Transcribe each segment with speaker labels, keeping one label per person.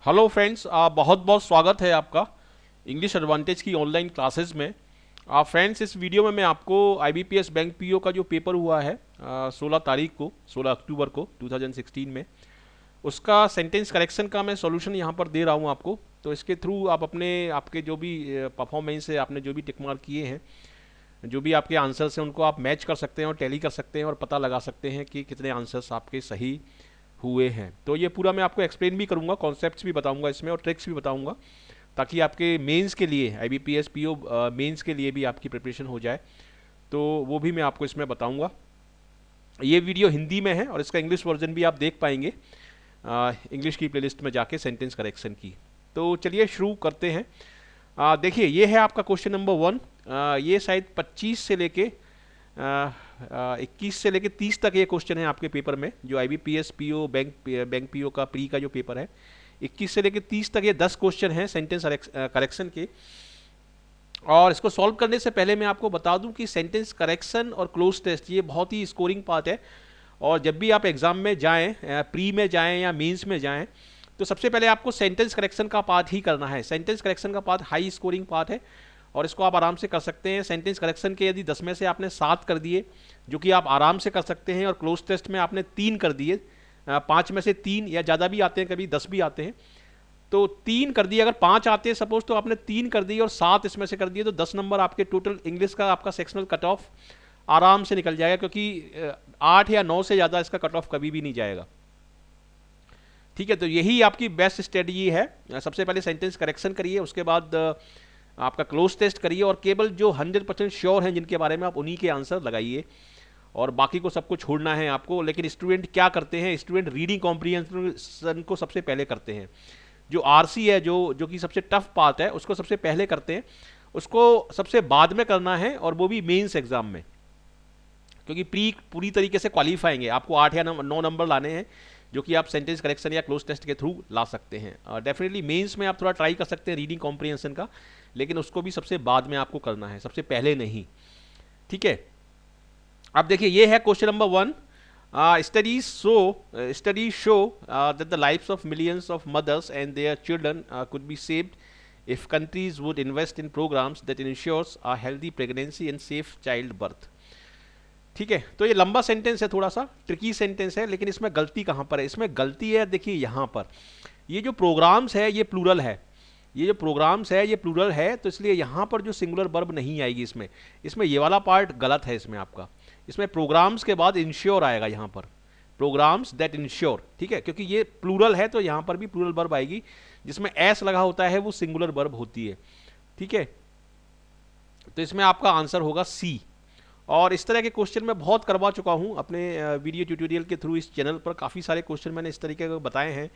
Speaker 1: Hello friends, बहुत बहुत स्वागत है आपका इंग्लिश एडवांटेज की ऑनलाइन क्लासेस में। फ्रेंड्स, इस वीडियो में मैं आपको आईबीपीएस बैंक पीओ का जो पेपर हुआ है 16 तारीख को, 16 अक्टूबर को 2016 में, उसका सेंटेंस करेक्शन का मैं सॉल्यूशन यहाँ पर दे रहा हूँ आपको। तो इसके थ्रू आप आपके जो भी परफॉर्मेंस है, आपने जो भी टिक मार्क किए हैं, जो भी आपके आंसर्स हैं, उनको आप मैच कर सकते हैं और टैली कर सकते हैं और पता लगा सकते हैं कि कितने आंसर्स आपके सही हुए हैं। तो ये पूरा मैं आपको एक्सप्लेन भी करूंगा, कॉन्सेप्ट्स भी बताऊंगा इसमें और ट्रिक्स भी बताऊंगा, ताकि आपके मेंस के लिए, आईबीपीएस पीओ मेंस के लिए भी आपकी प्रिपरेशन हो जाए। तो वो भी मैं आपको इसमें बताऊंगा। ये वीडियो हिंदी में है और इसका इंग्लिश वर्जन भी आप देख पाएंगे इंग्लिश की प्लेलिस्ट में जाके, सेंटेंस करेक्शन की। तो चलिए शुरू करते हैं। देखिए, ये है आपका क्वेश्चन नंबर 1। ये शायद 25 से लेके 21 से लेके 30 तक ये क्वेश्चन है आपके पेपर में, जो आईबीपीएस पीओ बैंक पीओ का प्री का जो पेपर है, 21 से लेके 30 तक ये 10 क्वेश्चन हैं सेंटेंस करेक्शन के। और इसको सॉल्व करने से पहले मैं आपको बता दूं कि सेंटेंस करेक्शन और क्लोज टेस्ट ये बहुत ही स्कोरिंग पार्ट है। और जब भी आप एग्जाम में जाएं, प्री में जाएं या मेंस में जाएं, तो सबसे पहले आपको सेंटेंस करेक्शन का पार्ट ही करना है। सेंटेंस करेक्शन का पार्ट हाई स्कोरिंग पार्ट है और इसको आप आराम से कर सकते हैं। सेंटेंस करेक्शन के यदि 10 में से आपने 7 कर दिए, जो कि आप आराम से कर सकते हैं, और क्लोज टेस्ट में आपने 3 कर दिए, 5 में से 3 या ज़्यादा भी आते हैं, कभी 10 भी आते हैं, तो 3 कर दिए। अगर 5 आते हैं सपोज, तो आपने 3 कर दिए और 7 इसमें से कर दिए, तो 10 नंबर आपके टोटल इंग्लिश का आपका सेक्शनल कट ऑफ आराम से निकल जाएगा, क्योंकि 8 या 9 से ज़्यादा इसका कट ऑफ कभी भी नहीं जाएगा। ठीक है, तो यही आपकी बेस्ट स्ट्रेटजी है। सबसे पहले सेंटेंस करेक्शन करिए, उसके बाद आपका क्लोज टेस्ट करिए, और केवल जो 100% श्योर हैं जिनके बारे में, आप उन्हीं के आंसर लगाइए, और बाकी को सबको छोड़ना है आपको। लेकिन स्टूडेंट क्या करते हैं, स्टूडेंट रीडिंग कॉम्प्रीहेंशन को सबसे पहले करते हैं। जो आरसी है, जो कि सबसे टफ पार्ट है, उसको सबसे पहले करते हैं, उसको सबसे बाद में करना है, और वो भी मेंस एग्जाम में, क्योंकि प्री पूरी तरीके से क्वालिफाएंगे। आपको 8 या 9 नंबर लाने हैं, जो कि आप सेंटेंस करेक्शन या क्लोज टेस्ट के थ्रू ला सकते हैं। डेफिनेटली मेंस में आप थोड़ा ट्राई कर सकते हैं रीडिंग कॉम्प्रीहेंशन का, लेकिन उसको भी सबसे बाद में आपको करना है, सबसे पहले नहीं। ठीक है, अब देखिए, ये है question number 1। Studies show that the lives of millions of mothers and their children could be saved if countries would invest in programs that ensures a healthy pregnancy and safe child birth. ठीक है, तो ये लंबा sentence है, थोड़ा सा tricky sentence है, लेकिन इसमें गलती कहाँ पर है? इसमें गलती है, देखिए यहाँ पर, ये जो प्रोग्राम्स है ये प्लूरल है, ये जो प्रोग्राम्स है ये प्लूरल है, तो इसलिए यहाँ पर जो सिंगुलर वर्ब नहीं आएगी इसमें। इसमें ये वाला पार्ट गलत है इसमें आपका। इसमें प्रोग्राम्स के बाद इंश्योर आएगा यहाँ पर, प्रोग्राम्स दैट इंश्योर। ठीक है, क्योंकि ये प्लूरल है, तो यहाँ पर भी प्लूरल वर्ब आएगी। जिसमें एस लगा होता है वो सिंगुलर वर्ब होती है। ठीक है, तो इसमें आपका आंसर होगा सी। और इस तरह के क्वेश्चन मैं बहुत करवा चुका हूँ अपने वीडियो ट्यूटोरियल के थ्रू। इस चैनल पर काफ़ी सारे क्वेश्चन मैंने इस तरीके के बताए हैं,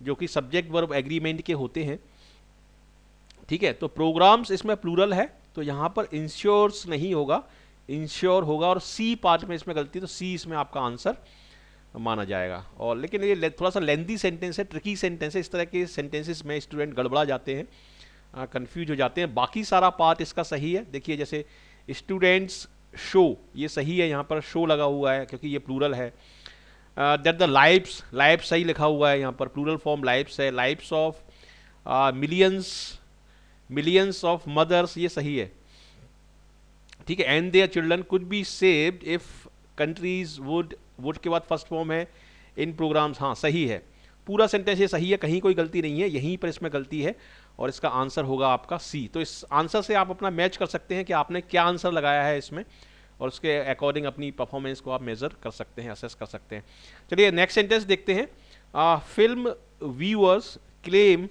Speaker 1: जो कि सब्जेक्ट वर्ब एग्रीमेंट के होते हैं। ठीक है, तो प्रोग्राम्स इसमें प्लूरल है, तो यहाँ पर इंश्योर्स नहीं होगा, इंश्योर होगा। और सी पार्ट में इसमें गलती, तो सी इसमें आपका आंसर माना जाएगा। और लेकिन ये थोड़ा सा लेंथी सेंटेंस है, ट्रिकी सेंटेंस है। इस तरह के सेंटेंसेस में स्टूडेंट गड़बड़ा जाते हैं, कंफ्यूज हो जाते हैं। बाकी सारा पार्ट इसका सही है। देखिए, जैसे स्टूडेंट्स शो, ये सही है, यहाँ पर शो लगा हुआ है क्योंकि ये प्लूरल है। दैट द लाइव्स, लाइव्स सही लिखा हुआ है यहाँ पर, प्लूरल फॉर्म लाइव्स है। Lives of millions of mothers, ये सही है। ठीक है, and their children could be saved if countries would के बाद फर्स्ट फॉर्म है इन प्रोग्राम्स, हाँ सही है। पूरा सेंटेंस ये सही है, कहीं कोई गलती नहीं है, यहीं पर इसमें गलती है, और इसका आंसर होगा आपका सी। तो इस आंसर से आप अपना मैच कर सकते हैं कि आपने क्या आंसर लगाया है इसमें, और उसके अकॉर्डिंग अपनी परफॉर्मेंस को आप मेजर कर सकते हैं, असेस कर सकते हैं। चलिए नेक्स्ट सेंटेंस देखते हैं। Film viewers claim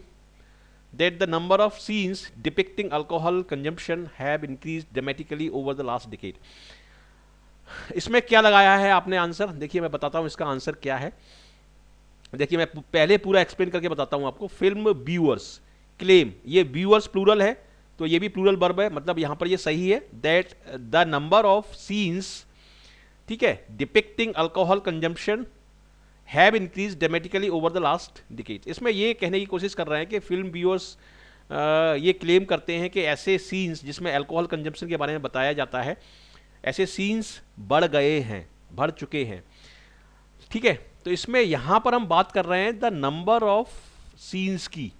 Speaker 1: that the number of scenes depicting alcohol consumption have increased dramatically over the last decade. इसमें क्या लगाया है आपने आंसर? देखिए, मैं बताता हूं इसका आंसर क्या है। देखिए, मैं पहले पूरा एक्सप्लेन करके बताता हूं आपको। फिल्म व्यूअर्स क्लेम, ये व्यूअर्स प्लूरल है, तो ये भी प्लूरल वर्ब है, मतलब यहां पर ये सही है। That the number of scenes, ठीक है, depicting alcohol consumption have increase dramatically over the last decade. इसमें ये कहने की कोशिश कर रहे हैं कि फिल्म व्यूअर्स ये क्लेम करते हैं कि ऐसे सीन्स जिसमें अल्कोहल कंजम्पशन के बारे में बताया जाता है, ऐसे सीन्स बढ़ गए हैं, बढ़ चुके हैं। ठीक है, तो इसमें यहां पर हम बात कर रहे हैं द नंबर ऑफ सीन्स की,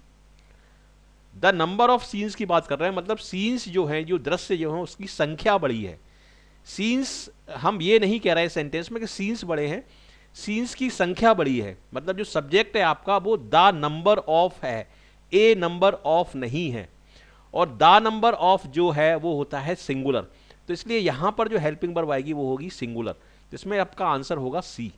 Speaker 1: द नंबर ऑफ सीन्स की बात कर रहे हैं, मतलब सीन्स जो हैं, जो दृश्य जो हैं उसकी संख्या बड़ी है। सीन्स, हम ये नहीं कह रहे सेंटेंस में कि सीन्स बड़े हैं, सीन्स की संख्या बड़ी है, मतलब जो सब्जेक्ट है आपका वो द नंबर ऑफ है, ए नंबर ऑफ नहीं है, और द नंबर ऑफ जो है वो होता है सिंगुलर, तो इसलिए यहां पर जो हेल्पिंग वर्ब आएगी वो होगी सिंगुलर, तो इसमें आपका आंसर होगा सी।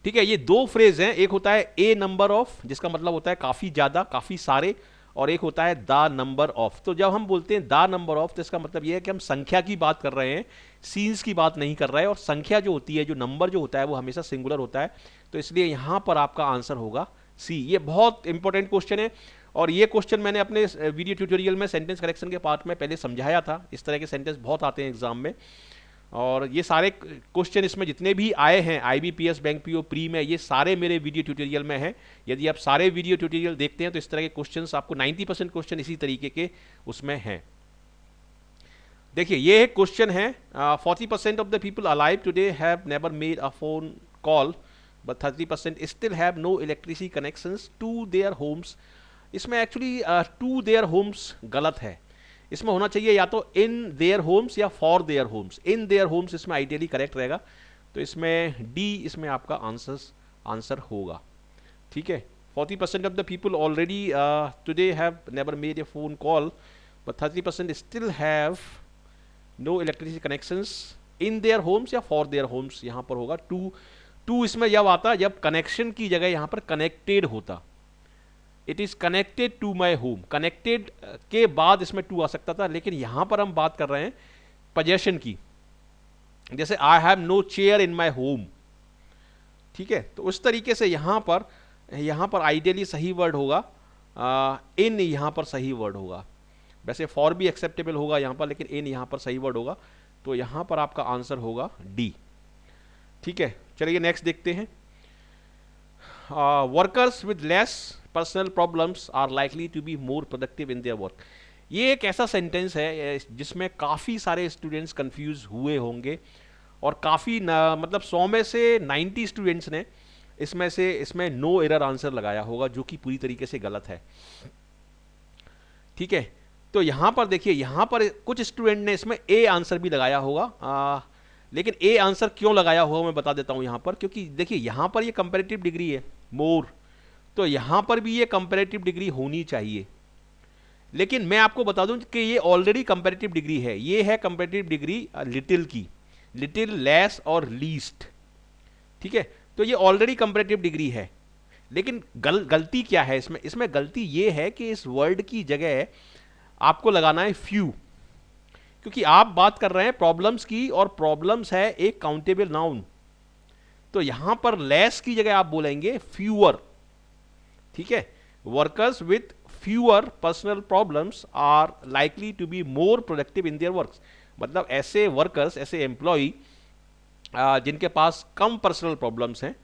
Speaker 1: ठीक है, ये दो फ्रेज हैं, एक होता है ए नंबर ऑफ जिसका मतलब होता है काफी ज्यादा, काफी सारे, और एक होता है द नंबर ऑफ। तो जब हम बोलते हैं द नंबर ऑफ तो इसका मतलब यह है कि हम संख्या की बात कर रहे हैं, सीन्स की बात नहीं कर रहे हैं, और संख्या जो होती है, जो नंबर जो होता है वो हमेशा सिंगुलर होता है, तो इसलिए यहां पर आपका आंसर होगा सी। ये बहुत इंपॉर्टेंट क्वेश्चन है, और ये क्वेश्चन मैंने अपने वीडियो ट्यूटोरियल में सेंटेंस करेक्शन के पार्ट में पहले समझाया था। इस तरह के सेंटेंस बहुत आते हैं एग्जाम में, और ये सारे क्वेश्चन इसमें जितने भी आए हैं आईबीपीएस बैंक पीओ प्री में, ये सारे मेरे वीडियो ट्यूटोरियल में हैं। यदि आप सारे वीडियो ट्यूटोरियल देखते हैं तो इस तरह के क्वेश्चंस आपको 90% क्वेश्चन इसी तरीके के उसमें हैं। देखिए ये एक क्वेश्चन है, 40% of the people alive today have never made a phone call but 30% still have no electricity connections to their homes. इसमें एक्चुअली टू देयर होम्स गलत है, इसमें होना चाहिए या तो इन देयर होम्स या for their homes. In their homes इसमें आइडियली करेक्ट रहेगा, तो इसमें डी इसमें आपका आंसर होगा। ठीक है, 40% of the people already today have never made a phone call but 30% still have no electricity connections in their homes या फॉर देयर होम्स, यहां पर होगा टू इसमें जब आता जब कनेक्शन की जगह यहां पर कनेक्टेड होता, it is connected to my home, connected के बाद इसमें टू आ सकता था, लेकिन यहां पर हम बात कर रहे हैं पोजेशन की, जैसे I have no chair in my home. ठीक है, तो उस तरीके से यहां पर आइडियली सही वर्ड होगा इन, यहां पर सही वर्ड होगा। वैसे फॉर भी एक्सेप्टेबल होगा यहां पर, लेकिन इन यहां पर सही वर्ड होगा, तो यहां पर आपका आंसर होगा डी। ठीक है, चलिए नेक्स्ट देखते हैं। Workers with less personal problems are likely to be more productive in their work. ये एक ऐसा सेंटेंस है जिसमें काफ़ी सारे स्टूडेंट्स कंफ्यूज हुए होंगे, और काफ़ी मतलब 100 में से 90 स्टूडेंट्स ने इसमें नो एरर आंसर लगाया होगा, जो कि पूरी तरीके से गलत है। ठीक है, तो यहां पर देखिए, यहां पर कुछ स्टूडेंट ने इसमें ए आंसर भी लगाया होगा, लेकिन ए आंसर क्यों लगाया होगा मैं बता देता हूं यहां पर, क्योंकि देखिए यहां पर ये कंपैरेटिव डिग्री है मोर, तो यहां पर भी ये कंपैरेटिव डिग्री होनी चाहिए, लेकिन मैं आपको बता दूं कि ये ऑलरेडी कंपैरेटिव डिग्री है। ये है कंपैरेटिव डिग्री लिटिल की, लिटिल, लेस और लीस्ट। ठीक है, तो ये ऑलरेडी कंपैरेटिव डिग्री है, लेकिन गलती क्या है इसमें गलती ये है कि इस वर्ड की जगह आपको लगाना है फ्यू, क्योंकि आप बात कर रहे हैं प्रॉब्लम्स की, और प्रॉब्लम्स है एक काउंटेबल नाउन, तो यहां पर लेस की जगह आप बोलेंगे फ्यूअर। ठीक है, workers with fewer personal problems are likely to be more productive in their works, मतलब ऐसे वर्कर्स, ऐसे एम्प्लॉय जिनके पास कम पर्सनल प्रॉब्लम्स हैं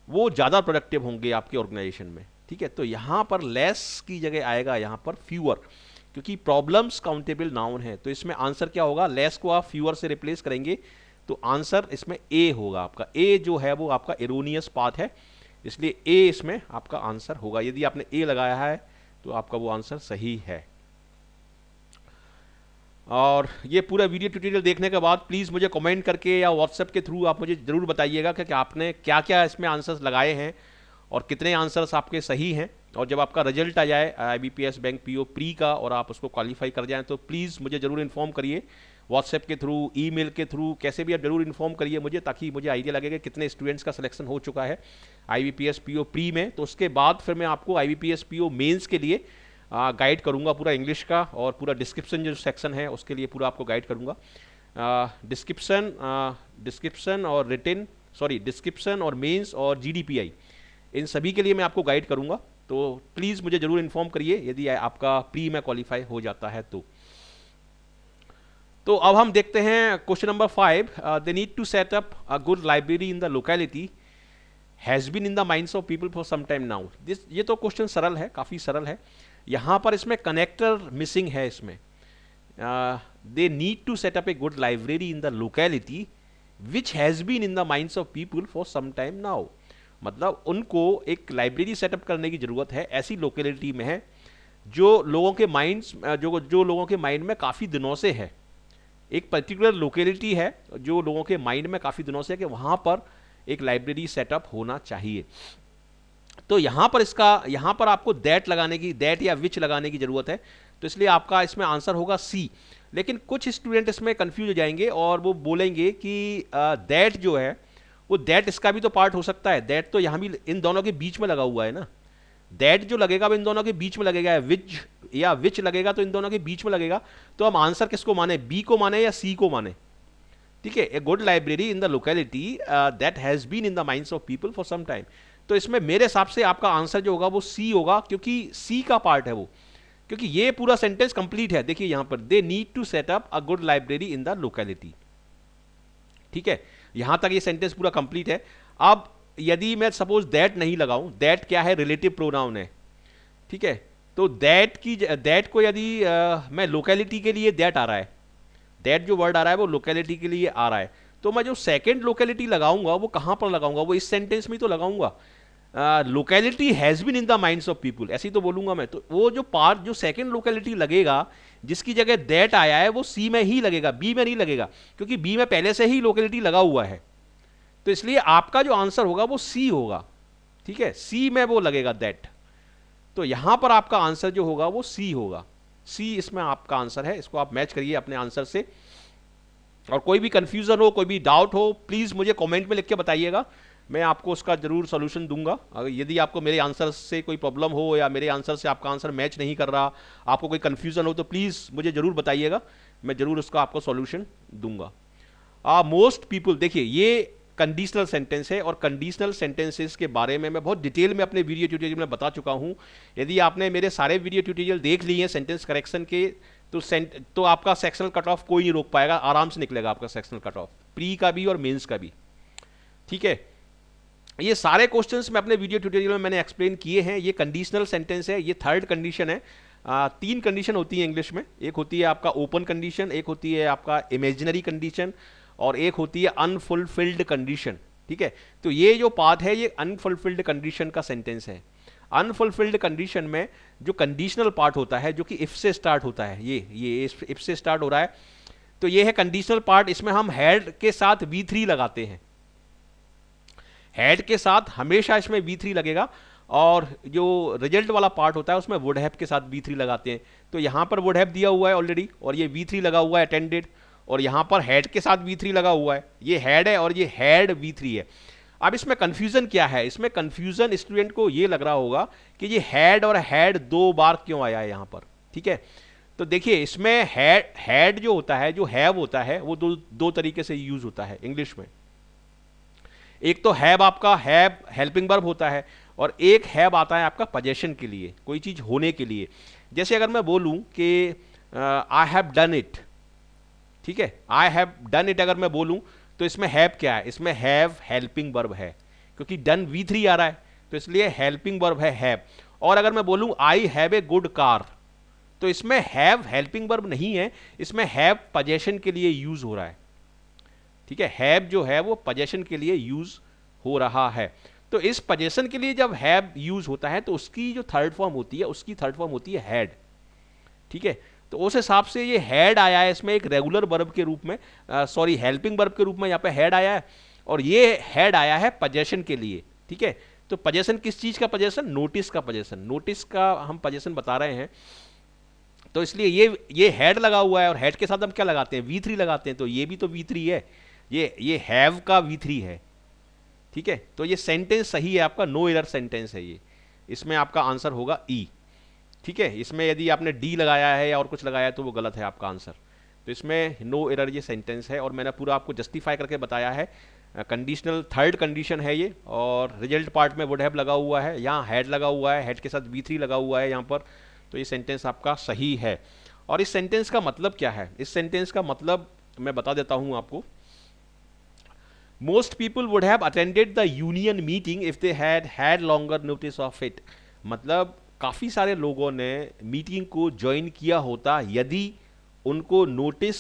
Speaker 1: वो ज्यादा प्रोडक्टिव होंगे आपके ऑर्गेनाइजेशन में। ठीक है, तो यहां पर लेस की जगह आएगा यहां पर फ्यूअर, क्योंकि प्रॉब्लम्स काउंटेबल नाउन है, तो इसमें आंसर क्या होगा, लेस को आप फ्यूअर से रिप्लेस करेंगे तो आंसर इसमें ए होगा आपका। ए जो है वो आपका एरोनियस पाथ है, इसलिए ए इसमें आपका आंसर होगा। यदि आपने ए लगाया है तो आपका वो आंसर सही है। और ये पूरा वीडियो ट्यूटोरियल देखने के बाद प्लीज़ मुझे कमेंट करके या व्हाट्सएप के थ्रू आप मुझे ज़रूर बताइएगा कि आपने क्या क्या इसमें आंसर्स लगाए हैं और कितने आंसर्स आपके सही हैं। और जब आपका रिजल्ट आ जाए आईबीपीएस बैंक पीओ प्री का और आप उसको क्वालिफाई कर जाएं तो प्लीज़ मुझे ज़रूर इन्फॉर्म करिए, व्हाट्सएप के थ्रू, ईमेल के थ्रू, कैसे भी आप जरूर इन्फॉर्म करिए मुझे, ताकि मुझे आइडिया लगेगा कितने स्टूडेंट्स का सिलेक्शन हो चुका है आईबीपीएस पीओ प्री में। तो उसके बाद फिर मैं आपको आईबीपीएस पीओ मेंस के लिए गाइड करूंगा, पूरा इंग्लिश का और पूरा डिस्क्रिप्शन जो सेक्शन है उसके लिए पूरा आपको गाइड करूंगा। डिस्क्रिप्शन और रिटन, डिस्क्रिप्शन और मेंस और जीडीपीआई, इन सभी के लिए मैं आपको गाइड करूंगा। तो प्लीज़ मुझे ज़रूर इन्फॉर्म करिए यदि आपका प्री में क्वालिफाई हो जाता है तो अब हम देखते हैं question number 5। They need to set up a good library in the locality has been in the minds of people for some time now. ये तो क्वेश्चन सरल है, काफ़ी सरल है। यहाँ पर इसमें कनेक्टर मिसिंग है। इसमें they need to set up a good library in the locality which has been in the minds of people for some time now. मतलब उनको एक लाइब्रेरी सेटअप करने की जरूरत है ऐसी लोकेलिटी में है जो लोगों के माइंड्स जो लोगों के माइंड में काफ़ी दिनों से है। एक पर्टिकुलर लोकेलिटी है जो लोगों के माइंड में काफ़ी दिनों से है कि वहाँ पर एक लाइब्रेरी सेटअप होना चाहिए। तो यहाँ पर आपको दैट या विच लगाने की जरूरत है, तो इसलिए आपका इसमें आंसर होगा सी। लेकिन कुछ स्टूडेंट इसमें कंफ्यूज हो जाएंगे और वो बोलेंगे कि दैट जो है वो दैट इसका भी तो पार्ट हो सकता है, दैट तो यहाँ भी इन दोनों के बीच में लगा हुआ है ना, दैट जो लगेगा वो इन दोनों के बीच में लगेगा, विच या विच लगेगा तो इन दोनों के बीच में लगेगा। तो हम आंसर किसको माने, बी को माने या सी को माने? ठीक है, a good library in the locality that has been in the minds of people for some time. तो इसमें मेरे हिसाब से आपका आंसर जो होगा वो सी होगा, क्योंकि सी का पार्ट है वो, क्योंकि ये पूरा सेंटेंस कंप्लीट है। देखिए यहां पर they need to set up a good library in the locality. ठीक है, यहां तक ये सेंटेंस पूरा कंप्लीट है। अब यदि मैं सपोज दैट नहीं लगाऊं, दैट क्या है, रिलेटिव प्रोनाउन है। ठीक है, तो दैट को यदि मैं लोकेलिटी के लिए दैट आ रहा है, दैट जो वर्ड आ रहा है वो लोकेलिटी के लिए आ रहा है, तो मैं जो सेकंड लोकेलिटी लगाऊंगा वो कहां पर लगाऊंगा, वो इस सेंटेंस में तो लगाऊंगा, locality has been in the minds of people, ऐसे ही तो बोलूंगा मैं। तो वो जो पार्ट जो सेकंड लोकेलिटी लगेगा जिसकी जगह दैट आया है वो सी में ही लगेगा, बी में नहीं लगेगा, क्योंकि बी में पहले से ही लोकेलिटी लगा हुआ है। तो इसलिए आपका जो आंसर होगा वो सी होगा। ठीक है, सी में वो लगेगा दैट, तो यहां पर आपका आंसर जो होगा वो सी होगा। सी इसमें आपका आंसर है, इसको आप मैच करिए अपने आंसर से। और कोई भी कंफ्यूजन हो, कोई भी डाउट हो, प्लीज मुझे कमेंट में लिख के बताइएगा, मैं आपको उसका जरूर सोल्यूशन दूंगा। अगर यदि आपको मेरे आंसर से कोई प्रॉब्लम हो या मेरे आंसर से आपका आंसर मैच नहीं कर रहा, आपको कोई कंफ्यूजन हो, तो प्लीज मुझे जरूर बताइएगा, मैं जरूर उसका आपको सॉल्यूशन दूंगा। मोस्ट पीपल, देखिए ये कंडीशनल सेंटेंस है, और कंडीशनल सेंटेंसेस के बारे में मैं बहुत डिटेल में अपने वीडियो ट्यूटोरियल में बता चुका हूं। यदि आपने मेरे सारे वीडियो ट्यूटोरियल देख लिए हैं सेंटेंस करेक्शन के, तो आपका सेक्शनल कट ऑफ कोई नहीं रोक पाएगा, आराम से निकलेगा आपका सेक्शनल कट ऑफ, प्री का भी और मेंस का भी। ठीक है, ये सारे क्वेश्चंस मैं अपने वीडियो ट्यूटोरियल में मैंने एक्सप्लेन किए हैं। ये कंडीशनल सेंटेंस है, ये थर्ड कंडीशन है। तीन कंडीशन होती है इंग्लिश में, एक होती है आपका ओपन कंडीशन, एक होती है आपका इमेजिनरी कंडीशन, और एक होती है अनफुलफिल्ड कंडीशन। ठीक है, तो ये जो पार्ट है ये अनफुलफिल्ड कंडीशन का सेंटेंस है। अनफुलफिल्ड कंडीशन में जो कंडीशनल पार्ट होता है जो कि इफ से स्टार्ट होता है, ये इफ से स्टार्ट हो रहा है, तो ये है कंडीशनल पार्ट। इसमें हम हैड के साथ V3 लगाते हैं, हैड के साथ हमेशा इसमें V3 लगेगा, और जो रिजल्ट वाला पार्ट होता है उसमें वुड हैव के साथ V3 लगाते हैं। तो यहां पर वुड हैव दिया हुआ है ऑलरेडी, और ये V3 लगा हुआ है अटेंडेड, और यहां पर हैड के साथ V3 लगा हुआ है, ये हैड है और ये हैड V3 है। अब इसमें कंफ्यूजन क्या है, इसमें कंफ्यूजन स्टूडेंट को ये लग रहा होगा कि ये हैड और हैड दो बार क्यों आया है यहां पर। ठीक है, तो देखिए इसमें हैड जो होता है, जो हैव होता है, वो दो तरीके से यूज होता है इंग्लिश में। एक तो हैव आपका हैव हेल्पिंग वर्ब होता है, और एक हैव आता है आपका पोजेशन के लिए, कोई चीज होने के लिए। जैसे अगर मैं बोलूं कि आई हैव डन इट, ठीक है, आई हैव डन इट अगर मैं बोलूं, तो इसमें हैव क्या है, इसमें हैव हेल्पिंग वर्ब है, क्योंकि डन V3 आ रहा है, तो इसलिए हेल्पिंग वर्ब है हैव। और अगर मैं बोलूं I have a good car, तो इसमें हैव हेल्पिंग वर्ब नहीं है, इसमें हैव पोजेशन के लिए यूज हो रहा है। ठीक है, हैव जो है वो पोजेशन के लिए यूज हो रहा है। तो इस पोजेशन के लिए जब हैव यूज होता है तो उसकी जो थर्ड फॉर्म होती है, उसकी थर्ड फॉर्म होती है हैड। ठीक है, तो उस हिसाब से ये हैड आया है इसमें एक रेगुलर वर्ब के रूप में, सॉरी हेल्पिंग वर्ब के रूप में यहाँ पे हैड आया है, और ये हैड आया है पोजेशन के लिए। ठीक है, तो पोजेशन किस चीज का पोजेशन, नोटिस का पोजेशन, नोटिस का हम पोजेशन बता रहे हैं। तो इसलिए ये हैड लगा हुआ है, और हैड के साथ हम क्या लगाते हैं, V3 लगाते हैं, तो ये भी तो V3 है, ये हैव का V3 है। ठीक है, तो ये सेंटेंस सही है आपका, नो एरर सेंटेंस है ये, इसमें आपका आंसर होगा ई। ठीक है, इसमें यदि आपने डी लगाया है या और कुछ लगाया है तो वो गलत है आपका आंसर। तो इसमें नो एरर ये सेंटेंस है, और मैंने पूरा आपको जस्टिफाई करके बताया है। कंडीशनल थर्ड कंडीशन है ये, और रिजल्ट पार्ट में वुड हैव लगा हुआ है, यहाँ हैड लगा हुआ है, हैड के साथ V3 लगा हुआ है यहाँ पर, तो ये सेंटेंस आपका सही है। और इस सेंटेंस का मतलब क्या है, इस सेंटेंस का मतलब मैं बता देता हूं आपको। Most people would have attended the union meeting if they had had longer notice of it, मतलब काफ़ी सारे लोगों ने मीटिंग को ज्वाइन किया होता यदि उनको नोटिस,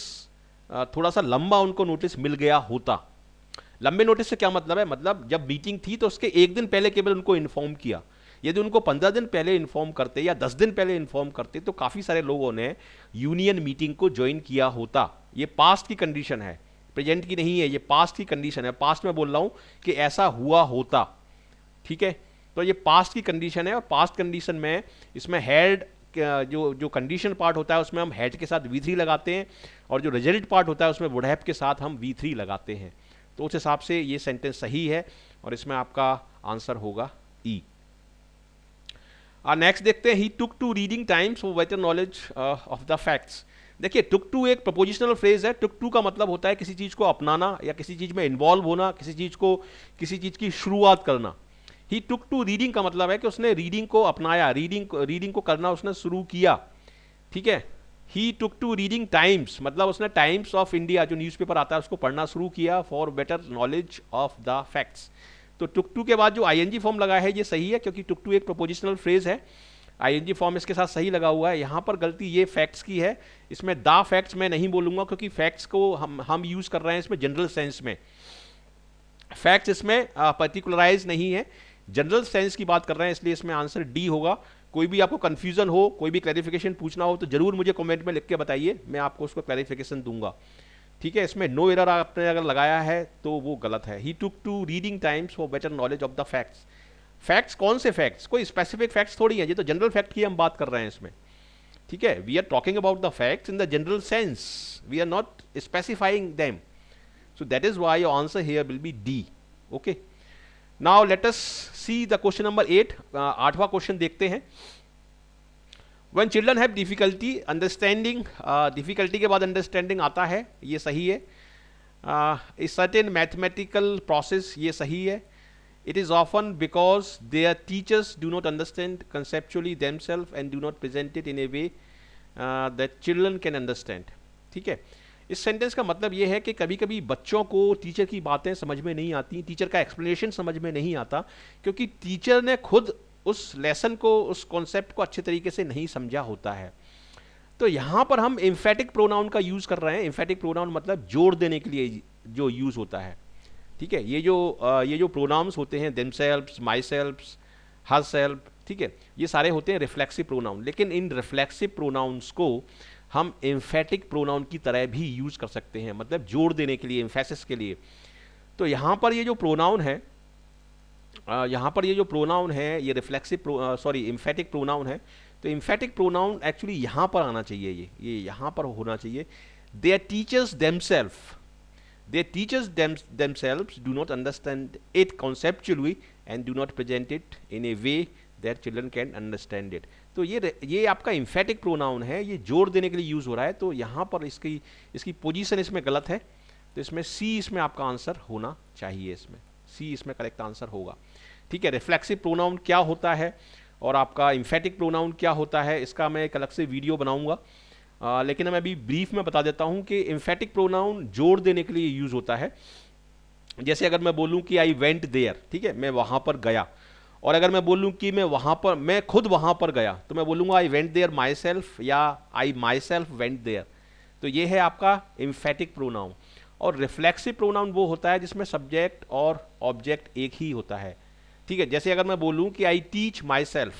Speaker 1: थोड़ा सा लंबा उनको नोटिस मिल गया होता। लंबे नोटिस से क्या मतलब है, मतलब जब मीटिंग थी तो उसके एक दिन पहले केवल उनको इन्फॉर्म किया। यदि उनको 15 दिन पहले इन्फॉर्म करते या 10 दिन पहले इन्फॉर्म करते तो काफ़ी सारे लोगों ने यूनियन मीटिंग को ज्वाइन किया होता। ये पास्ट की कंडीशन है, प्रेजेंट की नहीं है, ये पास्ट की कंडीशन है। पास्ट में बोल रहा हूं कि ऐसा हुआ होता, ठीक है। तो ये पास्ट की कंडीशन है, और पास्ट कंडीशन में इसमें हेड जो जो कंडीशन पार्ट होता है उसमें हम हेड के साथ V3 लगाते हैं, और जो रिजल्ट पार्ट होता है उसमें वुड हैव के साथ हम V3 लगाते हैं। तो उस हिसाब से ये सेंटेंस सही है, और इसमें आपका आंसर होगा ई। नेक्स्ट देखते हैं, he took to reading Times for better knowledge of the facts. देखिए, टुक टू एक प्रपोजिशनल फ्रेज है। टुक टू का मतलब होता है किसी चीज को अपनाना या किसी चीज में इन्वॉल्व होना, किसी चीज की शुरुआत करना। ही टुक टू रीडिंग का मतलब है कि उसने रीडिंग को अपनाया, रीडिंग को करना उसने शुरू किया, ठीक है। He took to reading times मतलब उसने टाइम्स ऑफ इंडिया जो न्यूज़पेपर आता है उसको पढ़ना शुरू किया for better knowledge of the facts. तो टुक टू के बाद जो आईएनजी फॉर्म लगा है ये सही है, क्योंकि टुक टू एक प्रपोजिशनल फ्रेज है। आईएनजी फॉर्म इसके साथ सही लगा हुआ है। यहाँ पर गलती ये फैक्ट्स की है, इसमें द फैक्ट्स मैं नहीं बोलूंगा, क्योंकि फैक्ट्स को हम यूज कर रहे हैं इसमें जनरल सेंस में। फैक्ट्स इसमें पर्टिकुलराइज नहीं है, जनरल सेंस की बात कर रहे हैं, इसलिए इसमें आंसर डी होगा। कोई भी आपको कंफ्यूजन हो, कोई भी क्लैरिफिकेशन पूछना हो तो जरूर मुझे कमेंट में लिख के बताइए, मैं आपको उसको क्लैरिफिकेशन दूंगा, ठीक है। इसमें नो एरर आपने अगर लगाया है तो वो गलत है। He took to reading Times for better knowledge of the facts. Facts कौन से फैक्ट्स, कोई स्पेसिफिक फैक्ट्स थोड़ी है, ये तो जनरल फैक्ट की हम बात कर रहे हैं इसमें, ठीक है। We are talking about the facts in the general sense, we are not specifying them, so that is why your answer here will be D. Okay, now let us see the question number 8। 8वां question देखते हैं। When children have difficulty understanding, difficulty के बाद understanding आता है, ये सही है। A certain mathematical process, ये सही है। It is often because their teachers do not understand conceptually themselves and do not present it in a way that children can understand, ठीक है। इस सेंटेंस का मतलब ये है कि कभी कभी बच्चों को टीचर की बातें समझ में नहीं आती, टीचर का एक्सप्लेनेशन समझ में नहीं आता, क्योंकि टीचर ने खुद उस लेसन को, उस कॉन्सेप्ट को अच्छे तरीके से नहीं समझा होता है। तो यहां पर हम एम्फेटिक प्रोनाउन का यूज कर रहे हैं। एम्फेटिक प्रोनाउन मतलब जोड़ देने के लिए जो यूज होता है, ठीक है। ये जो प्रोनाउंस होते हैं, देमसेल्व्स, माईसेल्व्स, हरसेल्फ, ठीक है, ये सारे होते हैं रिफ्लेक्सिव प्रोनाउन। लेकिन इन रिफ्लेक्सिव प्रोनाउंस को हम एम्फेटिक प्रोनाउन की तरह भी यूज कर सकते हैं, मतलब जोड़ देने के लिए, एम्फेसिस के लिए। तो यहां पर ये जो प्रोनाउन है, ये रिफ्लेक्सिव एम्फेटिक प्रोनाउन है। तो एम्फेटिक प्रोनाउन एक्चुअली यहां पर आना चाहिए, ये यहां पर होना चाहिए। There teachers themselves do not understand it conceptually and do not present it in A way that children can understand it. तो ये आपका एम्फेटिक प्रोनाउन है, ये जोड़ देने के लिए यूज हो रहा है। तो यहां पर इसकी पोजीशन इसमें गलत है, तो इसमें सी इसमें आपका आंसर होना चाहिए, इसमें सी इसमें करेक्ट आंसर होगा, ठीक है। रिफ्लेक्सिव प्रोनाउन क्या होता है और आपका एम्फेटिक प्रोनाउन क्या होता है, इसका मैं एक अलग से वीडियो बनाऊंगा, लेकिन मैं अभी ब्रीफ में बता देता हूं कि एम्फेटिक प्रोनाउन जोड़ देने के लिए यूज होता है। जैसे अगर मैं बोलूं कि आई वेंट देयर, ठीक है, मैं वहां पर गया, और अगर मैं बोलूं कि मैं खुद वहां पर गया, तो मैं बोलूंगा I went there myself या I myself went there. तो ये है आपका एम्फेटिक प्रोनाउन। और रिफ्लेक्सिव प्रोनाउन वो होता है जिसमें सब्जेक्ट और ऑब्जेक्ट एक ही होता है, ठीक है। जैसे अगर मैं बोलूं कि आई टीच माई सेल्फ,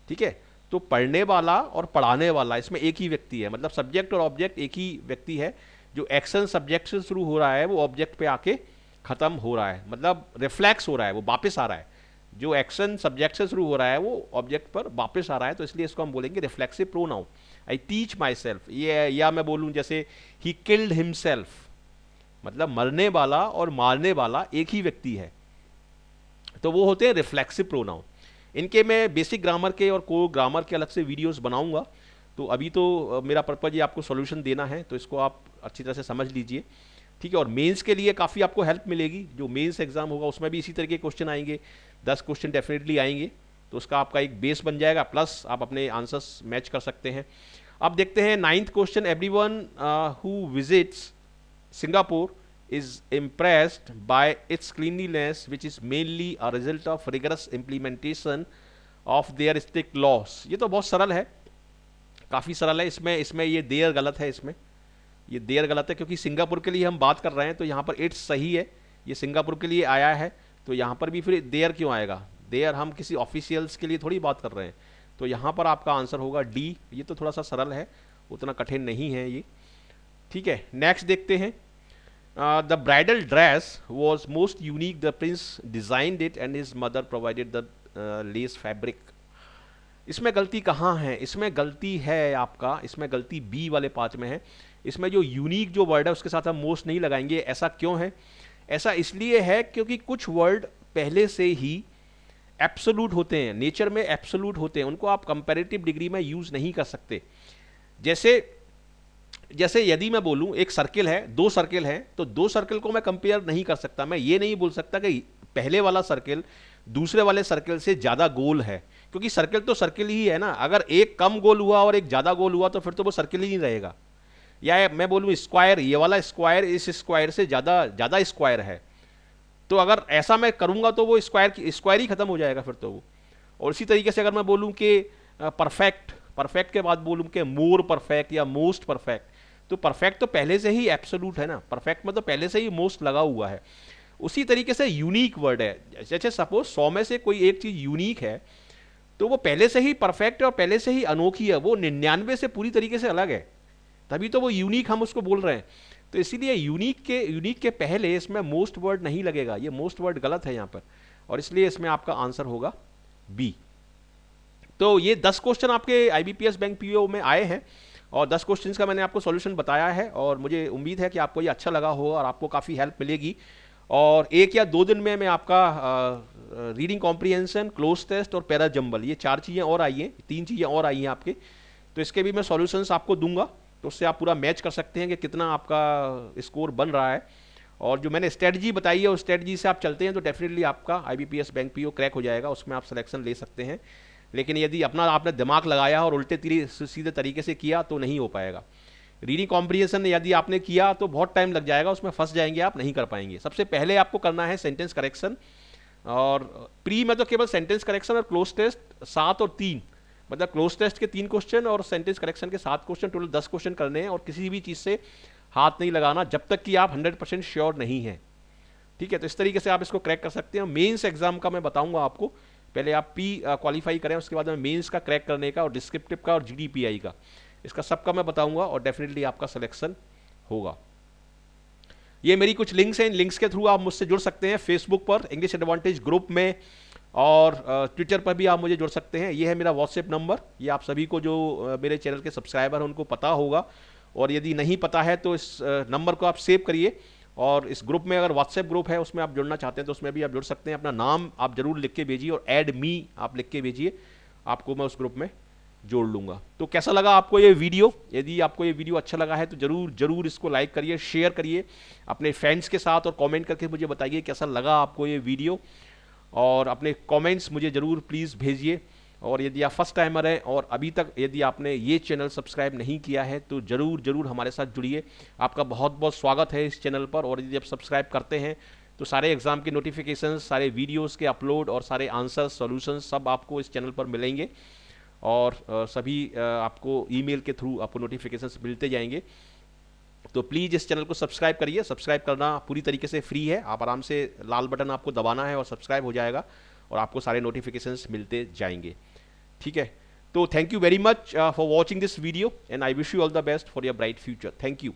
Speaker 1: ठीक है, तो पढ़ने वाला और पढ़ाने वाला इसमें एक ही व्यक्ति है, मतलब सब्जेक्ट और ऑब्जेक्ट एक ही व्यक्ति है। जो एक्शन सब्जेक्ट से शुरू हो रहा है वो ऑब्जेक्ट पे आके खत्म हो रहा है, मतलब रिफ्लेक्स हो रहा है, वो वापस आ रहा है। जो एक्शन सब्जेक्ट से शुरू हो रहा है वो ऑब्जेक्ट पर वापस आ रहा है, तो इसलिए इसको हम बोलेंगे reflexive pronoun. I teach my self, ये, या मैं बोलूं जैसे ही किल्ड हिमसेल्फ, मतलब मरने वाला और मारने वाला एक ही व्यक्ति है, तो वो होते हैं रिफ्लेक्सिव प्रोनाउन। इनके मैं बेसिक ग्रामर के और कोर ग्रामर के अलग से वीडियोस बनाऊंगा। तो अभी तो मेरा पर्पज ये आपको सॉल्यूशन देना है, तो इसको आप अच्छी तरह से समझ लीजिए, ठीक है। और मेंस के लिए काफ़ी आपको हेल्प मिलेगी, जो मेंस एग्जाम होगा उसमें भी इसी तरह के क्वेश्चन आएंगे, 10 क्वेश्चन डेफिनेटली आएंगे, तो उसका आपका एक बेस बन जाएगा, प्लस आप अपने आंसर्स मैच कर सकते हैं। अब देखते हैं 9th question. Everyone who visits Singapore is impressed by its cleanliness, which is mainly a result of rigorous implementation of their strict laws। ये तो बहुत सरल है, काफ़ी सरल है। इसमें ये देयर गलत है, इसमें ये देयर गलत है, क्योंकि सिंगापुर के लिए हम बात कर रहे हैं, तो यहाँ पर इट्स सही है, ये सिंगापुर के लिए आया है, तो यहाँ पर भी फिर देयर क्यों आएगा? देयर हम किसी ऑफिशियल्स के लिए थोड़ी बात कर रहे हैं, तो यहाँ पर आपका आंसर होगा डी। ये तो थोड़ा सा सरल है, उतना कठिन नहीं है ये। ठीक है, नेक्स्ट देखते हैं। The bridal dress was most unique, the Prince designed it and his mother provided the less fabric. इसमें गलती कहाँ है? इसमें गलती है आपका, इसमें गलती बी वाले पार्ट में है। इसमें जो यूनिक जो वर्ड है उसके साथ हम मोस्ट नहीं लगाएंगे। ऐसा क्यों है? ऐसा इसलिए है क्योंकि कुछ वर्ड पहले से ही एब्सोल्यूट होते हैं, नेचर में एब्सोल्यूट होते हैं, उनको आप कंपैरेटिव डिग्री में यूज नहीं कर सकते। जैसे जैसे यदि मैं बोलूं एक सर्किल है, दो सर्किल हैं, तो दो सर्किल को मैं कंपेयर नहीं कर सकता। मैं ये नहीं बोल सकता कि पहले वाला सर्किल दूसरे वाले सर्किल से ज्यादा गोल है, क्योंकि सर्किल तो सर्किल ही है ना। अगर एक कम गोल हुआ और एक ज्यादा गोल हुआ तो फिर तो वो सर्किल ही नहीं रहेगा। या मैं बोलूं स्क्वायर, ये वाला स्क्वायर इस स्क्वायर से ज्यादा ज्यादा स्क्वायर है, तो अगर ऐसा मैं करूंगा तो वो स्क्वायर ही खत्म हो जाएगा फिर तो वो। और इसी तरीके से अगर मैं बोलूं कि परफेक्ट, परफेक्ट के बाद बोलूं कि मोर परफेक्ट या मोस्ट परफेक्ट, तो परफेक्ट तो पहले से ही एब्सोल्यूट है ना, परफेक्ट में तो पहले से ही मोस्ट लगा हुआ है। उसी तरीके से यूनिक वर्ड है, जैसे सपोज 100 में से कोई एक चीज यूनिक है तो वो पहले से ही परफेक्ट और पहले से ही अनोखी है, वो 99 से पूरी तरीके से अलग है, तभी तो वो यूनिक हम उसको बोल रहे हैं। तो इसीलिए यूनिक के पहले इसमें मोस्ट वर्ड नहीं लगेगा, ये मोस्ट वर्ड गलत है यहाँ पर, और इसलिए इसमें आपका आंसर होगा बी। तो ये 10 क्वेश्चन आपके आईबीपीएस बैंक पीओ में आए हैं, और 10 क्वेश्चंस का मैंने आपको सॉल्यूशन बताया है, और मुझे उम्मीद है कि आपको ये अच्छा लगा हो और आपको काफ़ी हेल्प मिलेगी। और 1 या 2 दिन में मैं आपका रीडिंग कॉम्प्रिहेंशन, क्लोज टेस्ट और पैरा जंबल, ये 4 चीज़ें और आई हैं, 3 चीज़ें और आई हैं आपके, तो इसके भी मैं सॉल्यूशंस आपको दूंगा, तो उससे आप पूरा मैच कर सकते हैं कि कितना आपका स्कोर बन रहा है। और जो मैंने स्ट्रेटजी बताई है उस स्ट्रेटजी से आप चलते हैं तो डेफिनेटली आपका आईबीपीएस बैंक पीओ क्रैक हो जाएगा, उसमें आप सिलेक्शन ले सकते हैं। लेकिन यदि अपना आपने दिमाग लगाया और उल्टे सीधे तरीके से किया तो नहीं हो पाएगा। रीडिंग कॉम्प्रिहेंशन यदि आपने किया तो बहुत टाइम लग जाएगा, उसमें फंस जाएंगे, आप नहीं कर पाएंगे। सबसे पहले आपको करना है सेंटेंस करेक्शन, और प्री में तो केवल सेंटेंस करेक्शन और क्लोज टेस्ट 7 और 3, मतलब क्लोज टेस्ट के 3 क्वेश्चन और सेंटेंस करेक्शन के 7 क्वेश्चन, टोटल 10 क्वेश्चन करने हैं, और किसी भी चीज़ से हाथ नहीं लगाना जब तक कि आप 100% श्योर नहीं है। ठीक है, तो इस तरीके से आप इसको क्रैक कर सकते हैं। मेंस एग्जाम का मैं बताऊंगा आपको, पहले आप पी क्वालिफाई करें, उसके बाद में मेंस का क्रैक करने का, और डिस्क्रिप्टिव का और जीडीपीआई का, इसका सबका मैं बताऊंगा, और डेफिनेटली आपका सिलेक्शन होगा। ये मेरी कुछ लिंक्स हैं, इन लिंक्स के थ्रू आप मुझसे जुड़ सकते हैं, फेसबुक पर इंग्लिश एडवांटेज ग्रुप में, और ट्विटर पर भी आप मुझे जुड़ सकते हैं। ये है मेरा व्हाट्सएप नंबर, ये आप सभी को जो मेरे चैनल के सब्सक्राइबर हैं उनको पता होगा, और यदि नहीं पता है तो इस नंबर को आप सेव करिए, और इस ग्रुप में अगर व्हाट्सएप ग्रुप है उसमें आप जुड़ना चाहते हैं तो उसमें भी आप जुड़ सकते हैं। अपना नाम आप जरूर लिख के भेजिए और ऐड मी आप लिख के भेजिए, आपको मैं उस ग्रुप में जोड़ लूंगा। तो कैसा लगा आपको ये वीडियो? यदि आपको ये वीडियो अच्छा लगा है तो जरूर जरूर इसको लाइक करिए, शेयर करिए अपने फ्रेंड्स के साथ, और कमेंट करके मुझे बताइए कैसा लगा आपको ये वीडियो, और अपने कमेंट्स मुझे ज़रूर प्लीज़ भेजिए। और यदि आप फर्स्ट टाइमर हैं और अभी तक यदि आपने ये चैनल सब्सक्राइब नहीं किया है तो ज़रूर ज़रूर हमारे साथ जुड़िए, आपका बहुत बहुत स्वागत है इस चैनल पर। और यदि आप सब्सक्राइब करते हैं तो सारे एग्ज़ाम के नोटिफिकेशन, सारे वीडियोज़ के अपलोड और सारे आंसर सॉल्यूशन सब आपको इस चैनल पर मिलेंगे, और सभी आपको ईमेल के थ्रू आपको नोटिफिकेशंस मिलते जाएंगे। तो प्लीज़ इस चैनल को सब्सक्राइब करिए, सब्सक्राइब करना पूरी तरीके से फ्री है, आप आराम से लाल बटन आपको दबाना है और सब्सक्राइब हो जाएगा, और आपको सारे नोटिफिकेशंस मिलते जाएंगे। ठीक है, तो thank you very much for watching this video, and I wish you all the best for your bright future. Thank you.